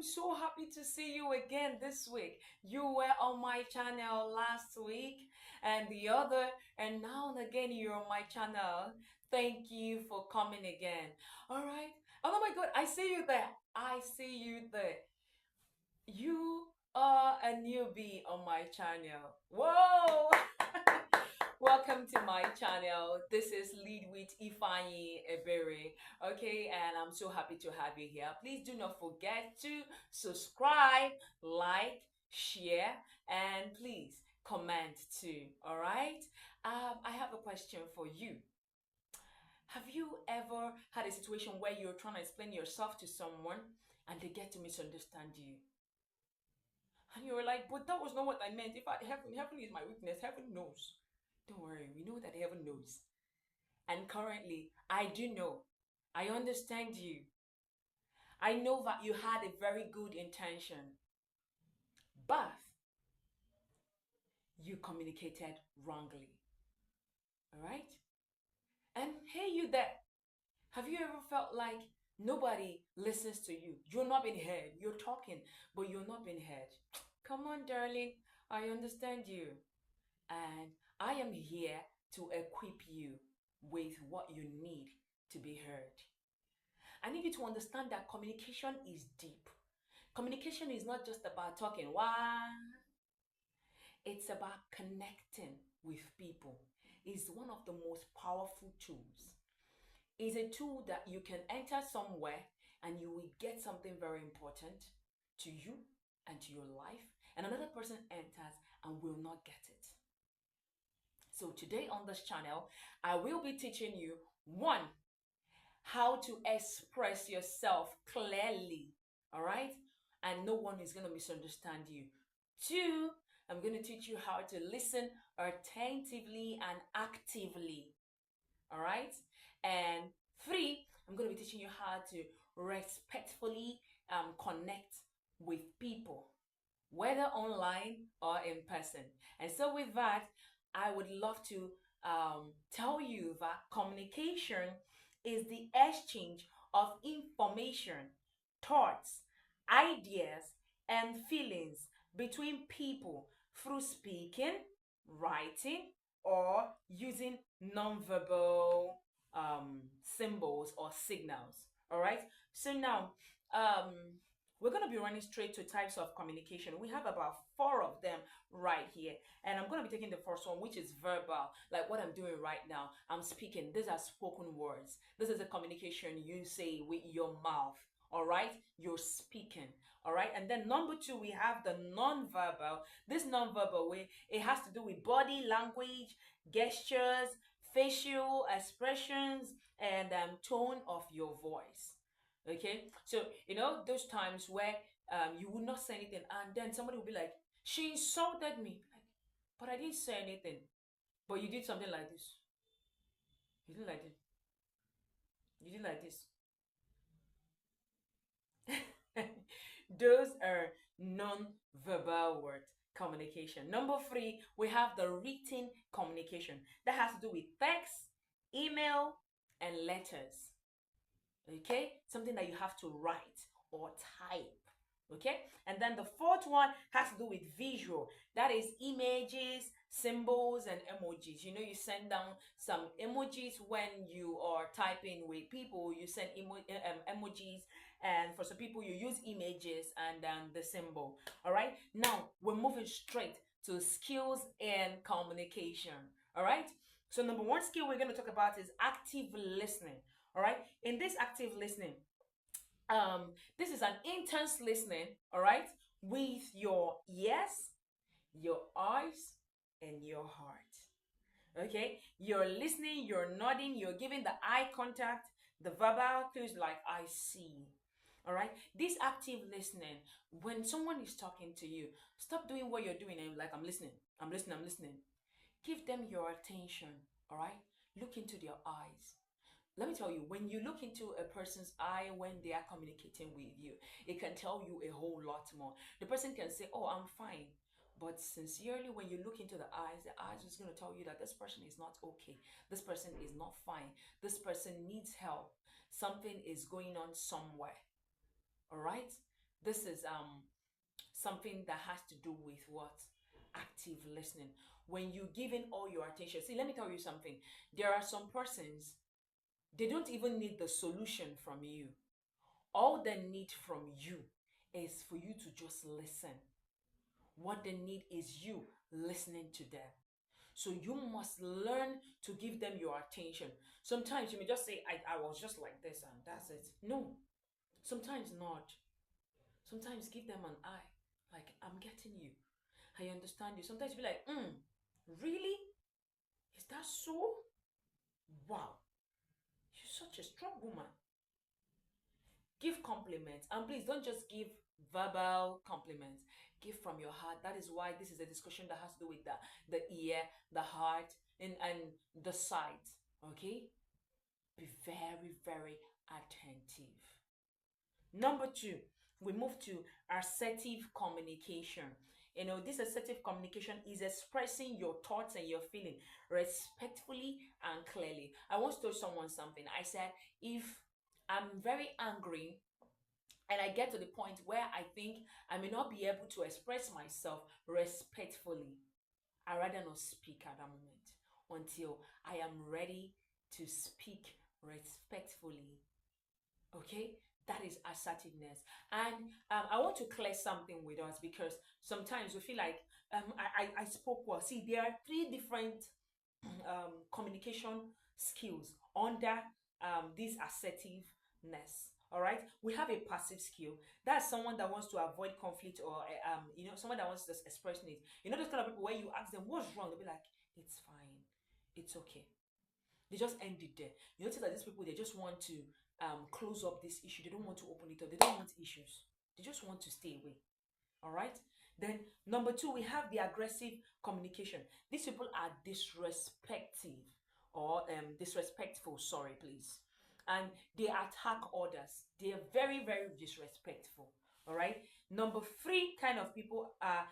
am so happy to see you again this week. You were on my channel last week and the other, and now and again you're on my channel. Thank you for coming again. All right. Oh my God, I see you there. I see you there. You are a newbie on my channel. Whoa! Welcome to my channel. This is Lead with Ifeanyi Ebere. Okay, and I'm so happy to have you here. Please do not forget to subscribe, like, share, and please comment too. All right. I have a question for you. Have you ever had a situation where you're trying to explain yourself to someone and they get to misunderstand you? And you were like, but that was not what I meant. If I heaven is my weakness, heaven knows. Don't worry, we know that heaven knows. And currently, I do know. I understand you. I know that you had a very good intention, but you communicated wrongly. All right? And hey, you there. Have you ever felt like nobody listens to you? You're not being heard. You're talking, but you're not being heard. Come on, darling. I understand you. And I am here to equip you with what you need to be heard. I need you to understand that communication is deep. Communication is not just about talking. Why? It's about connecting with people. It's one of the most powerful tools. It's a tool that you can enter somewhere and you will get something very important to you and to your life, and another person enters and will not get it. So today on this channel, I will be teaching you one, how to express yourself clearly, all right? And no one is going to misunderstand you. Two, I'm going to teach you how to listen attentively and actively, all right? And three, I'm going to be teaching you how to respectfully connect with people, whether online or in person. And so with that, I would love to tell you that communication is the exchange of information, thoughts, ideas, and feelings between people through speaking, writing, or using nonverbal symbols or signals. All right. So now, um, we're going to be running straight to types of communication. We have about four of them right here. And I'm going to be taking the first one, which is verbal, like what I'm doing right now. I'm speaking. These are spoken words. This is a communication you say with your mouth. All right. You're speaking. All right. And then number two, we have the non-verbal. This non-verbal way, it has to do with body language, gestures, facial expressions, and tone of your voice. Okay, so those times where you would not say anything, and then somebody will be like, "She insulted me," like, but I didn't say anything. But you did something like this. You did like this. You did like this. Those are non-verbal word communication. Number three, we have the written communication that has to do with text, email, and letters. Okay, something that you have to write or type. Okay, and then the fourth one has to do with visual. That is images, symbols, and emojis. You send down some emojis when you are typing with people. You send emojis, and for some people you use images and the symbol. All right, now we're moving straight to skills and communication. All right, so number one skill we're going to talk about is active listening. All right, in this active listening, this is an intense listening, all right, with your ears, your eyes, and your heart. Okay, you're listening, you're nodding, you're giving the eye contact, the verbal clues like I see. All right, this active listening, when someone is talking to you, stop doing what you're doing and like, I'm listening, I'm listening, I'm listening. Give them your attention. All right, look into their eyes. Let me tell you, when you look into a person's eye when they are communicating with you, it can tell you a whole lot more. The person can say, "Oh, I'm fine." But sincerely, when you look into the eyes is going to tell you that this person is not okay. This person is not fine. This person needs help. Something is going on somewhere. All right? This is something that has to do with what? Active listening. When you give in all your attention. See, let me tell you something. There are some persons, they don't even need the solution from you. All they need from you is for you to just listen. What they need is you listening to them. So you must learn to give them your attention. Sometimes you may just say, I was just like this and that's it. No, sometimes not. Sometimes give them an eye. Like, I'm getting you. I understand you. Sometimes be like, really? Is that so? Wow, you're such a strong woman. Give compliments. And please don't just give verbal compliments. Give from your heart. That is why this is a discussion that has to do with the ear, the heart, and the sight. Okay? Be very, very attentive. Number two, we move to assertive communication. You know, this assertive communication is expressing your thoughts and your feeling respectfully and clearly. I once told someone something. I said, if I'm very angry and I get to the point where I think I may not be able to express myself respectfully, I rather not speak at that moment until I am ready to speak respectfully. Okay, that is assertiveness. And I want to clear something with us because sometimes we feel like I spoke well. See, there are three different communication skills under this assertiveness. All right, we have a passive skill. That's someone that wants to avoid conflict, or someone that wants to just express needs. You know, those kind of people where you ask them what's wrong, they'll be like, it's fine, it's okay. They just end it there. You notice that these people, they just want to close up this issue. They don't want to open it up. They don't want issues. They just want to stay away. All right. Then number two, we have the aggressive communication. These people are disrespectful or disrespectful. Sorry, please. And they attack others. They are very, very disrespectful. All right. Number three kind of people are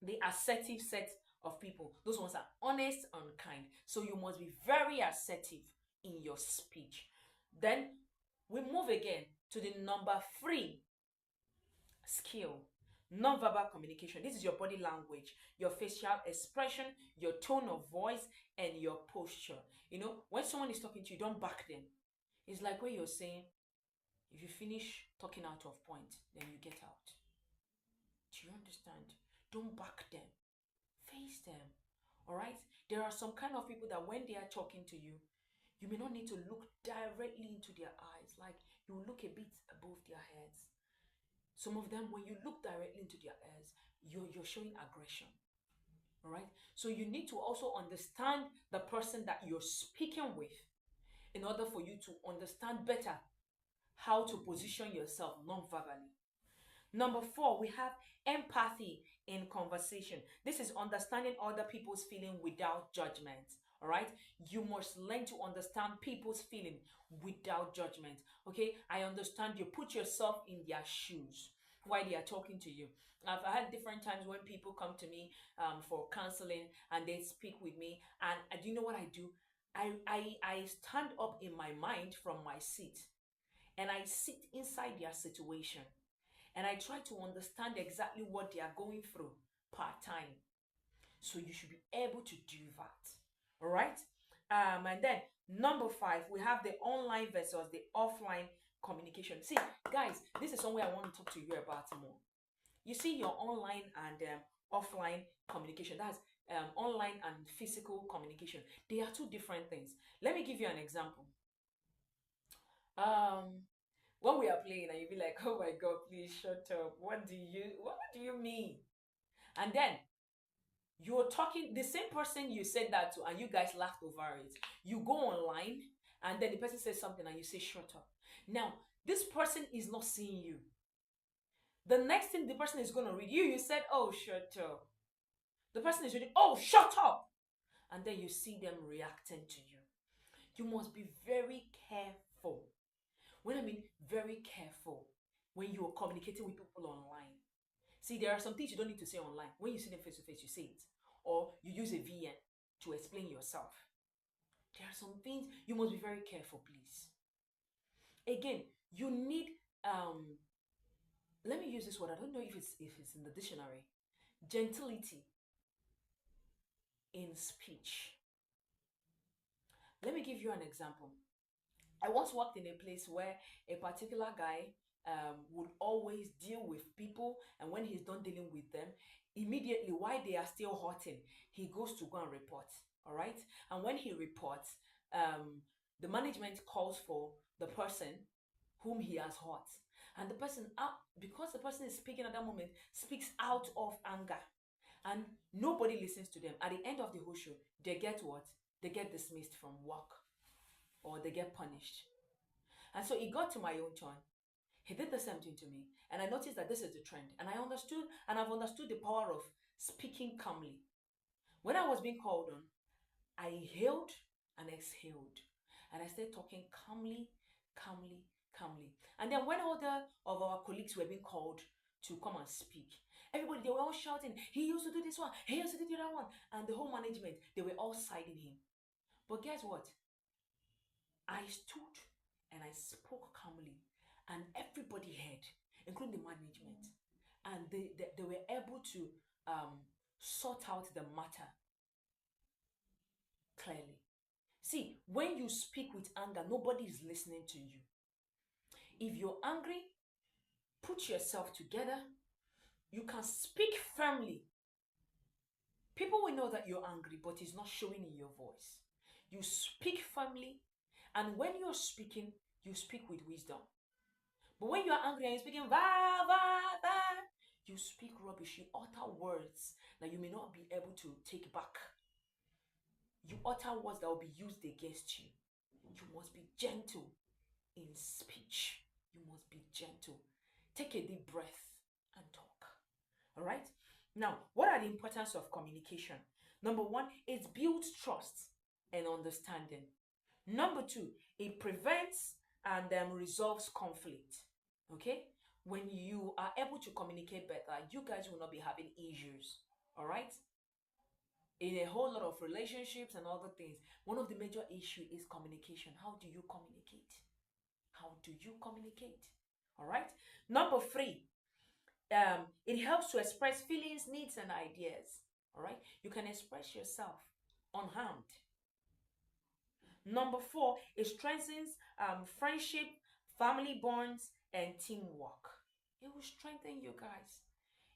the assertive set of people. Those ones are honest and kind. So you must be very assertive in your speech. Then we move again to the number three skill, non-verbal communication. This is your body language, your facial expression, your tone of voice, and your posture. You know, when someone is talking to you, don't back them. It's like when you're saying, if you finish talking out of point, then you get out. Do you understand? Don't back them. Face them. All right? There are some kind of people that when they are talking to you, you may not need to look directly into their eyes. Like you look a bit above their heads. Some of them, when you look directly into their eyes, you're showing aggression. All right? So you need to also understand the person that you're speaking with in order for you to understand better how to position yourself non-verbally. Number four, we have empathy in conversation. This is understanding other people's feeling without judgment. All right, you must learn to understand people's feeling without judgment. Okay, I understand you. Put yourself in their shoes while they are talking to you. I've had different times when people come to me for counseling and they speak with me, and do you know what I do? I stand up in my mind from my seat and I sit inside their situation and I try to understand exactly what they are going through part time. So you should be able to do that. All right. And then number five, we have the online versus the offline communication. See, guys, this is somewhere I want to talk to you about more. You see, your online and offline communication. That's online and physical communication. They are two different things. Let me give you an example. Um, when we are playing and you be like, oh my god, please shut up, what do you mean? And then you're talking the same person you said that to and you guys laughed over it. You go online and then the person says something and you say shut up. Now this person is not seeing you. The next thing the person is going to read, you said, oh shut up. The person is reading, oh shut up. And then you see them reacting to you. You must be very careful. When I mean very careful, when you are communicating with people online. See, there are some things you don't need to say online. When you see them face to face, you say it. Or you use a VN to explain yourself. There are some things you must be very careful, please. Again, you need um let me use this word. I don't know if it's in the dictionary. Gentility in speech. Let me give you an example. I once worked in a place where a particular guy would always deal with people, and when he's done dealing with them, immediately while they are still hurting, he goes to go and report. All right, and when he reports, the management calls for the person whom he has hurt, and the person out because the person is speaking at that moment speaks out of anger, and nobody listens to them. At the end of the whole show, they get what? They get dismissed from work or they get punished. And so it got to my own turn. He did the same thing to me. And I noticed that this is the trend. And I understood, and I've understood the power of speaking calmly. When I was being called on, I inhaled and exhaled. And I started talking calmly, calmly, calmly. And then when other of our colleagues were being called to come and speak, everybody, they were all shouting, he used to do this one, he used to do the other one. And the whole management, they were all siding him. But guess what? I stood and I spoke calmly, and everybody heard, including the management, and they were able to sort out the matter clearly. See, when you speak with anger, nobody is listening to you. If you're angry, put yourself together. You can speak firmly. People will know that you're angry, but it's not showing in your voice. You speak firmly, and when you're speaking, you speak with wisdom. But when you're angry and you're speaking, va, va, va, you speak rubbish. You utter words that you may not be able to take back. You utter words that will be used against you. You must be gentle in speech. You must be gentle. Take a deep breath and talk. All right? Now, what are the importance of communication? Number one, it builds trust and understanding. Number two, it prevents and resolves conflict. Okay? When you are able to communicate better, you guys will not be having issues. All right? In a whole lot of relationships and other things, one of the major issue is communication. How do you communicate? How do you communicate? All right? Number three, it helps to express feelings, needs, and ideas. All right? You can express yourself unharmed. Number four, it strengthens friendship, family bonds, and teamwork. It will strengthen you guys.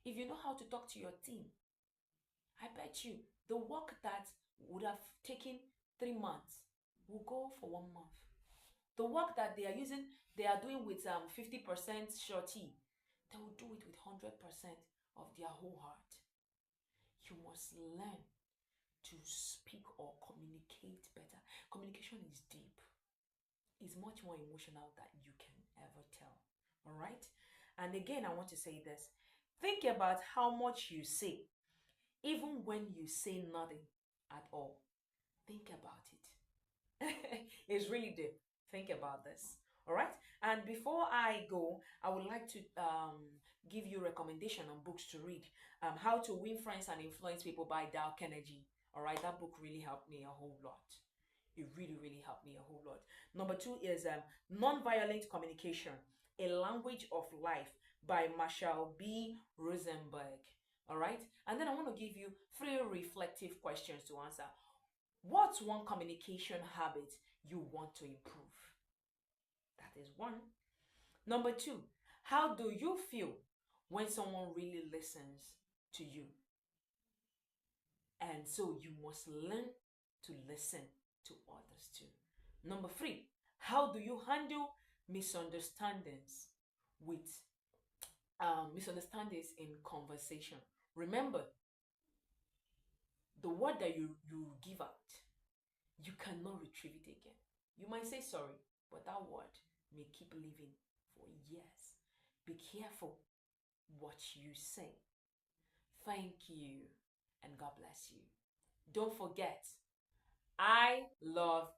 If you know how to talk to your team, I bet you the work that would have taken 3 months will go for 1 month. The work that they are doing with 50% surety, they will do it with 100% of their whole heart. You must learn to speak or communicate better. Communication is deep. It's much more emotional than you can ever tell. All right? And again, I want to say this. Think about how much you say, even when you say nothing at all. Think about it. It's really deep. Think about this. All right? And before I go, I would like to give you a recommendation on books to read. How to Win Friends and Influence People by Dale Carnegie. All right, that book really helped me a whole lot. It really, really helped me a whole lot. Number two is Nonviolent Communication, A Language of Life by Marshall B. Rosenberg. All right, and then I want to give you three reflective questions to answer. What's one communication habit you want to improve? That is one. Number two, how do you feel when someone really listens to you? And so you must learn to listen to others too. Number three, how do you handle misunderstandings with misunderstandings in conversation? Remember, the word that you give out, you cannot retrieve it again. You might say sorry, but that word may keep living for years. Be careful what you say. Thank you, and God bless you. Don't forget, I love